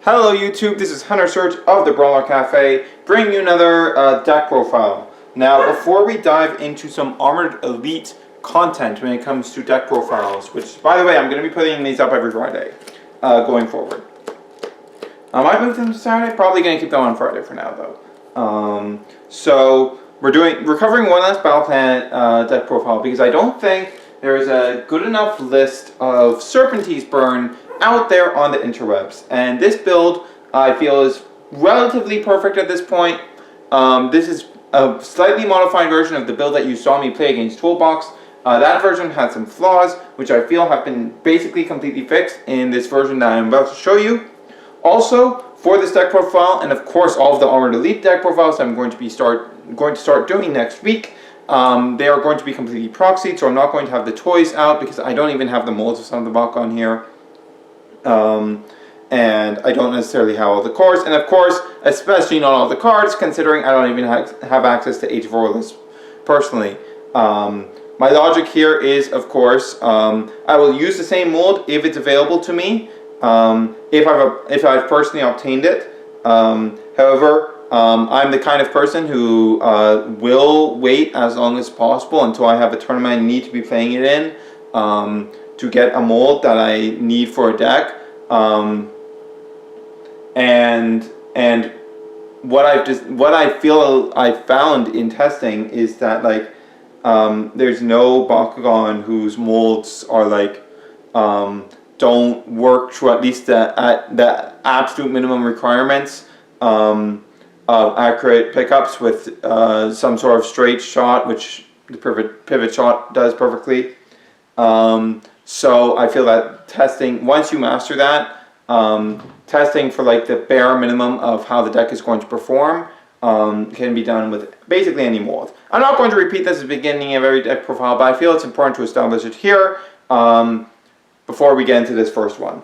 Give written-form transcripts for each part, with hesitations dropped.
Hello YouTube, this is Hunter Search of the Brawler Cafe, bringing you another deck profile. Now, before we dive into some Armored Elite content when it comes to deck profiles, which, by the way, I'm going to be putting these up every Friday, going forward. I might move them to Saturday, probably going to keep them on Friday for now, though. So, we're covering one last Battle Planet deck profile, because I don't think there is a good enough list of Serpenteze burn out there on the interwebs, and this build I feel is relatively perfect at this point. This is a slightly modified version of the build that you saw me play against Toolbox. That version had some flaws, which I feel have been basically completely fixed in this version that I'm about to show you. Also, for this deck profile, and of course all of the Armored Elite deck profiles I'm going to start doing next week, they are going to be completely proxied, so I'm not going to have the toys out because I don't even have the molds of some of the Bakugan here. And I don't necessarily have all the cards, and of course, especially not all the cards, considering I don't even have access to Aurelus personally. My logic here is, of course, I will use the same mold if it's available to me, if I've personally obtained it. However, I'm the kind of person who will wait as long as possible until I have a tournament I need to be playing it in, to get a mold that I need for a deck, and what I feel I found in testing is that there's no Bakugan whose molds are don't work to at least at the absolute minimum requirements of accurate pickups with some sort of straight shot, which the pivot shot does perfectly. So I feel that testing, once you master that, testing for the bare minimum of how the deck is going to perform can be done with basically any mold. I'm not going to repeat this at the beginning of every deck profile, but I feel it's important to establish it here before we get into this first one.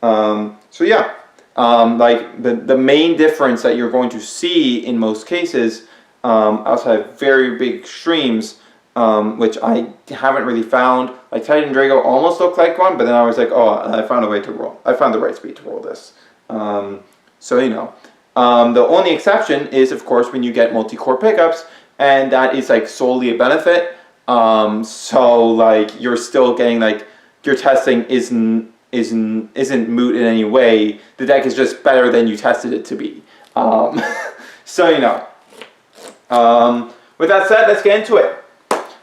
So yeah, the main difference that you're going to see in most cases, outside of very big streams, which I haven't really found. Titan Drago almost looked like one, but then I was like, oh, I found a way to roll. I found the right speed to roll this. So, you know. The only exception is, of course, when you get multi-core pickups, and that is, solely a benefit. So, you're still getting, your testing isn't moot in any way. The deck is just better than you tested it to be. So, you know. With that said, let's get into it.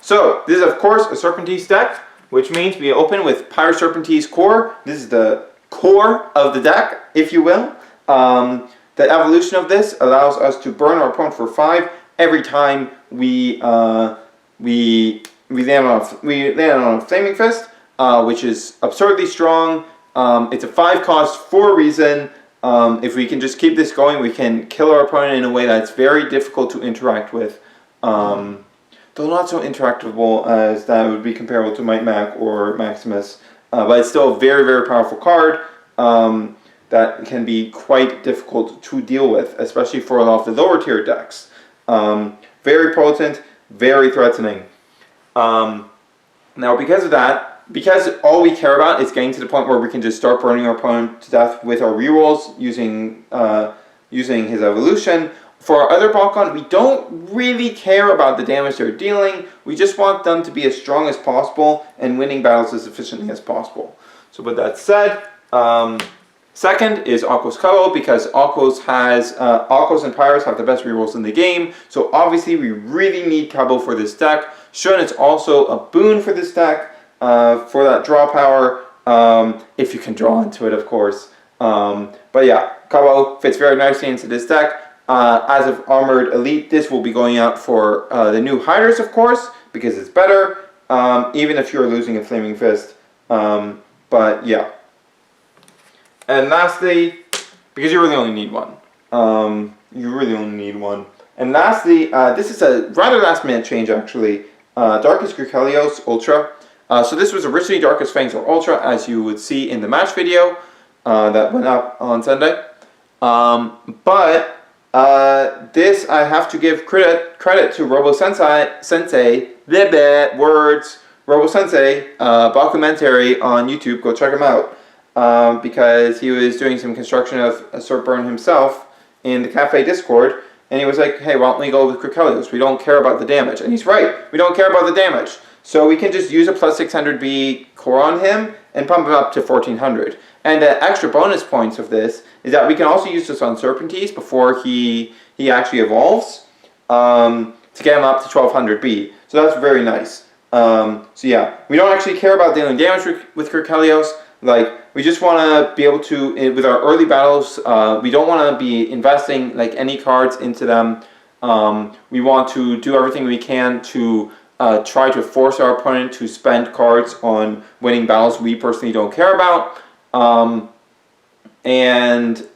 So, this is of course a Serpenteze deck, which means we open with Pyrus Serpenteze core. This is the core of the deck, if you will. The evolution of this allows us to burn our opponent for 5 every time we land on a Flaming Fist, which is absurdly strong. It's a 5 cost for a reason. If we can just keep this going, we can kill our opponent in a way that's very difficult to interact with. Though not so interactable as that would be comparable to Might Mac or Maximus. But it's still a very, very powerful card that can be quite difficult to deal with, especially for a lot of the lower tier decks. Very potent, very threatening. Now because of that, because all we care about is getting to the point where we can just start burning our opponent to death with our rerolls using his evolution. For our other Bakugan, we don't really care about the damage they're dealing. We just want them to be as strong as possible and winning battles as efficiently as possible. So with that said, second is Akko's Kabo, because Akko's and Pyrus have the best rerolls in the game. So obviously we really need Kabo for this deck. Shun is also a boon for this deck, for that draw power, if you can draw into it, of course. But yeah, Kabo fits very nicely into this deck. As of Armored Elite, this will be going out for the new Hiders, of course, because it's better, even if you're losing a Flaming Fist. But yeah. And lastly, because you really only need one. And lastly, this is a rather last minute change, actually. Darkest Greek Helios Ultra. So this was originally Darkest Fangs or Ultra, as you would see in the match video that went up on Sunday. But this I have to give credit to Robo Sensei, Robo Sensei, Bakumentary on YouTube. Go check him out. because he was doing some construction of a Serpburn himself in the cafe Discord, and he was like, hey, why don't we go with Krikelios? We don't care about the damage. And he's right, we don't care about the damage. So we can just use a plus 600B core on him and pump him up to 1400. And the extra bonus points of this is that we can also use this on Serpenteze before he actually evolves, to get him up to 1200B. So that's very nice. So yeah, we don't actually care about dealing damage with Krikelios. Like, we just want to be able to, with our early battles, we don't want to be investing like any cards into them. We want to do everything we can to try to force our opponent to spend cards on winning battles we personally don't care about. And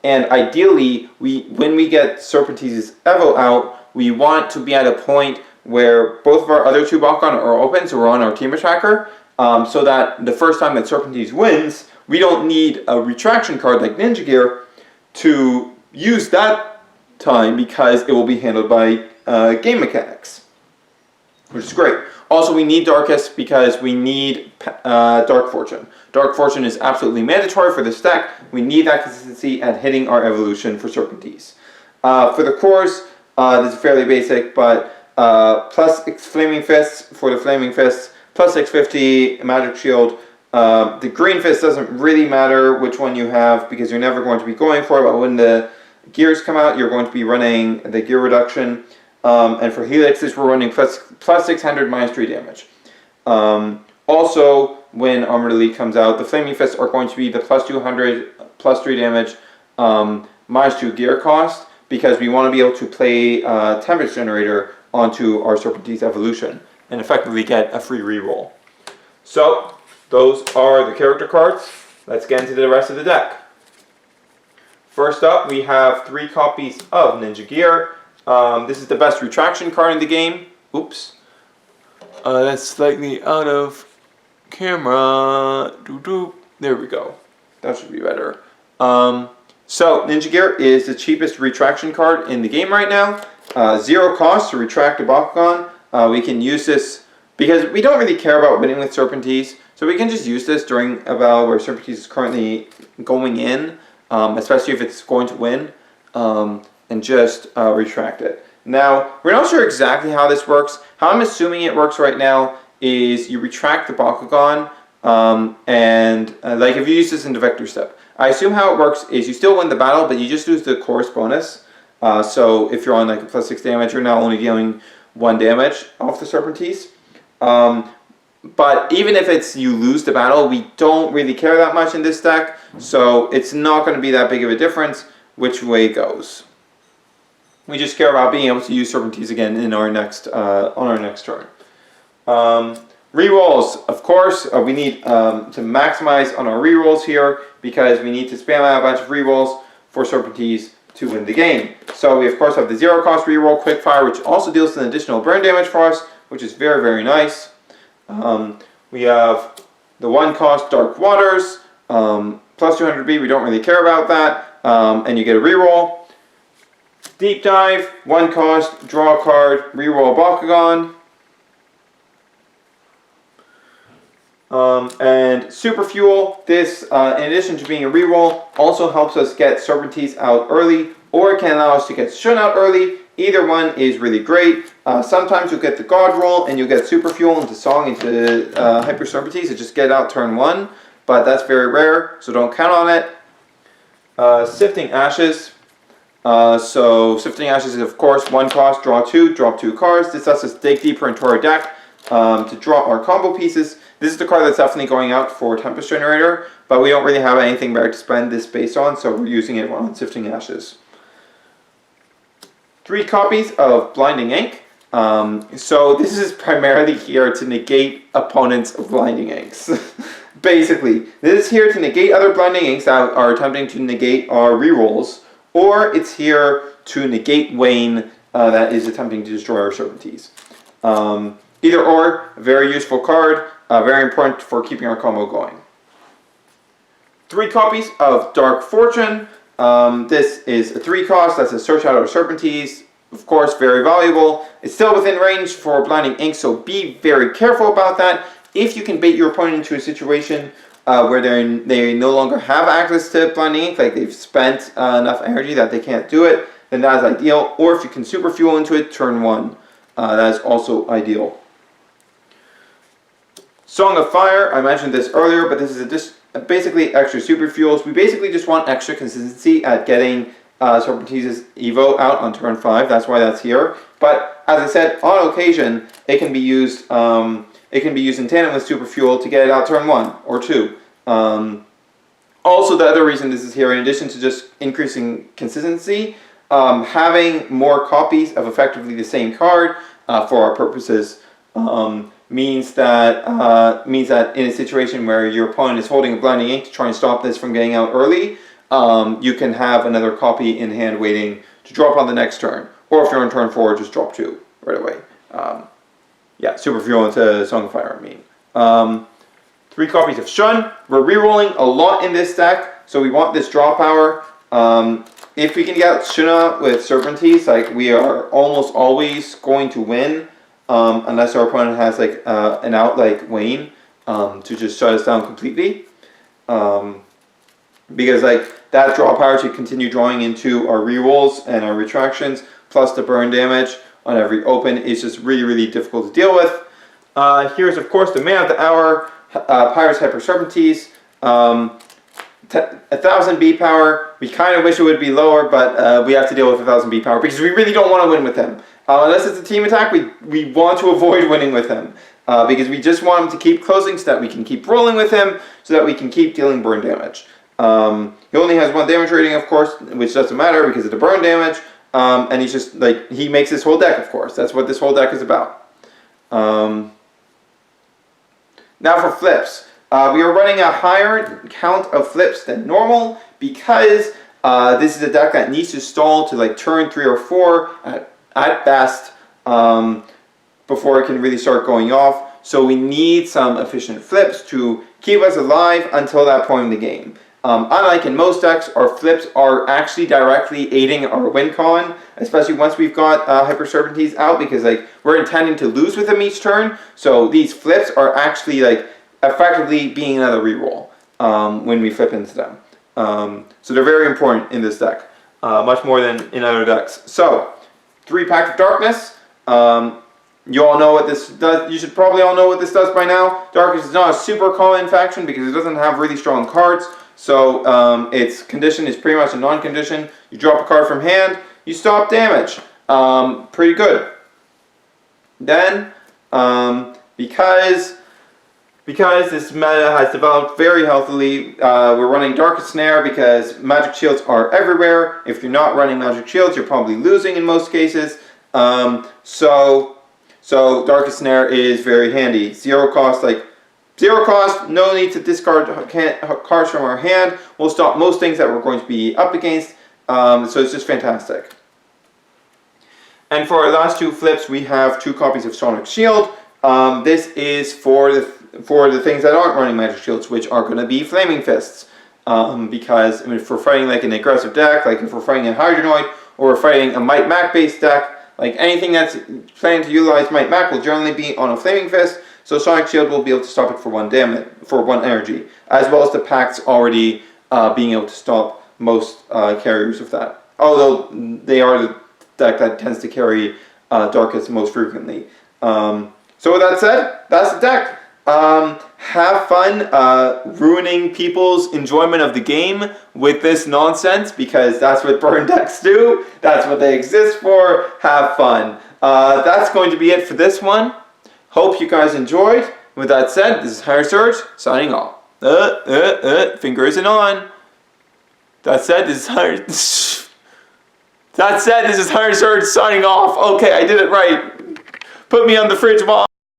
ideally, when we get Serpenteze's Evo out, we want to be at a point where both of our other two Bakugan are open, so we're on our team attacker, so that the first time that Serpenteze wins, we don't need a retraction card like Ninja Gear to use that time, because it will be handled by game mechanics, which is great. Also, we need Darkest because we need Dark Fortune. Dark Fortune is absolutely mandatory for this deck. We need that consistency at hitting our evolution for Serpenteze. For the cores, this is fairly basic, but plus Flaming Fists for the Flaming Fists, plus 650 Magic Shield. The Green Fist doesn't really matter which one you have, because you're never going to be going for it, but when the gears come out, you're going to be running the gear reduction. And for Helixes, we're running plus 600 minus 3 damage. Also, when Armored Elite comes out, the Flaming Fists are going to be the plus 200, plus 3 damage, minus 2 gear cost, because we want to be able to play Tempest Generator onto our Serpenteze evolution and effectively get a free reroll. So, those are the character cards. Let's get into the rest of the deck. First up, we have 3 copies of Ninja Gear. This is the best retraction card in the game. Oops. That's slightly out of camera. There we go. That should be better. So, Ninja Gear is the cheapest retraction card in the game right now. 0 cost to retract a Bakugan. We can use this because we don't really care about winning with Serpenteze. So we can just use this during a battle where Serpenteze is currently going in, especially if it's going to win. And just retract it. Now, we're not sure exactly how this works. How I'm assuming it works right now is you retract the Bakugan, like if you use this in the Vector Step. I assume how it works is you still win the battle, but you just lose the course bonus. So if you're on like a plus 6 damage, you're now only dealing 1 damage off the Serpenteze. But even if it's you lose the battle, we don't really care that much in this deck, so it's not going to be that big of a difference which way it goes. We just care about being able to use Serpenteze again in our next on our next turn. Rerolls, of course, we need to maximize on our rerolls here, because we need to spam out a bunch of rerolls for Serpenteze to win the game. So we of course have the 0 cost reroll Quickfire, which also deals an additional burn damage for us, which is very, very nice. We have the 1 cost Dark Waters, plus 200B, we don't really care about that, and you get a reroll. Deep Dive, 1 cost, draw a card, reroll Bakugan. And Super Fuel, this, in addition to being a reroll, also helps us get Serpenteze out early, or it can allow us to get Shun out early. Either one is really great. Sometimes you'll get the God roll and you'll get Super Fuel into Song into Hyper Serpenteze to just get out turn 1, but that's very rare, so don't count on it. Sifting Ashes. So Sifting Ashes is of course 1 cost, draw 2, drop 2 cards. This lets us dig deeper into our deck to draw our combo pieces. This is the card that's definitely going out for Tempest Generator, but we don't really have anything better to spend this space on, so we're using it on Sifting Ashes. 3 copies of Blinding Ink. So this is primarily here to negate opponents' Blinding Inks. Basically, this is here to negate other Blinding Inks that are attempting to negate our rerolls, or it's here to negate Wayne that is attempting to destroy our Serpenteze. Either or, very useful card, very important for keeping our combo going. 3 copies of Dark Fortune. This is a 3 cost, that's a search out our Serpenteze. Of course, very valuable. It's still within range for Blinding Ink, so be very careful about that. If you can bait your opponent into a situation where they no longer have access to Blinding Ink, like they've spent enough energy that they can't do it, then that is ideal. Or if you can super fuel into it, turn 1. That is also ideal. Song of Fire, I mentioned this earlier, but this is just basically extra super fuels. We basically just want extra consistency at getting Serpenteze's Evo out on turn 5. That's why that's here. But as I said, on occasion, it can be used. It can be used in tandem with super fuel to get it out turn 1 or 2. Also, the other reason this is here, in addition to just increasing consistency, having more copies of effectively the same card for our purposes means that in a situation where your opponent is holding a Blinding Ink to try and stop this from getting out early, you can have another copy in hand waiting to drop on the next turn. Or if you're on turn 4, just drop 2 right away. Yeah, super fuel into Song of Fire, I mean. 3 copies of Shun. We're rerolling a lot in this deck, so we want this draw power. If we can get Shuna with Serpenteze, like, we are almost always going to win, unless our opponent has like an out like Wayne to just shut us down completely. Because like that draw power to continue drawing into our rerolls and our retractions, plus the burn damage on every open, is just really, really difficult to deal with. Here's of course the man of the hour, Pyrus Hyper Serpenteze. 1000 B power. We kind of wish it would be lower, but we have to deal with 1000 B power because we really don't want to win with him. Unless it's a team attack, we want to avoid winning with him because we just want him to keep closing so that we can keep rolling with him, so that we can keep dealing burn damage. He only has 1 damage rating, of course, which doesn't matter because of the burn damage. And he's just like, he makes this whole deck, of course. That's what this whole deck is about. Now for flips. We are running a higher count of flips than normal because this is a deck that needs to stall to like turn 3 or 4 at best before it can really start going off. So we need some efficient flips to keep us alive until that point in the game. Unlike in most decks, our flips are actually directly aiding our win con, especially once we've got Hyper Serpenteze out, because like we're intending to lose with them each turn. So these flips are actually like effectively being another reroll when we flip into them. So they're very important in this deck, much more than in other decks. So 3 Pact of Darkness. You all know what this does. You should probably all know what this does by now. Darkness is not a super common faction because it doesn't have really strong cards. So its condition is pretty much a non-condition. You drop a card from hand, you stop damage. Pretty good. Then, because this meta has developed very healthily, we're running Darkest Snare because magic shields are everywhere. If you're not running magic shields, you're probably losing in most cases. So Darkest Snare is very handy. Zero cost, no need to discard cards from our hand. We'll stop most things that we're going to be up against. So it's just fantastic. And for our last 2 flips, we have 2 copies of Sonic Shield. This is for the things that aren't running magic shields, which are going to be Flaming Fists. Because I mean, if we're fighting like an aggressive deck, like if we're fighting a Hydronoid, or we're fighting a Might Mac based deck, like anything that's planning to utilize Might Mac will generally be on a Flaming Fist. So Sonic Shield will be able to stop it for 1 damage, for 1 energy, as well as the Pacts already being able to stop most carriers of that. Although they are the deck that tends to carry Darkest most frequently. So with that said, that's the deck. Have fun ruining people's enjoyment of the game with this nonsense, because that's what burn decks do. That's what they exist for. Have fun. That's going to be it for this one. Hope you guys enjoyed. With that said, this is Higher Surge signing off. Finger isn't on. That said, this is Higher Surge signing off. Okay, I did it right. Put me on the fridge, Mom.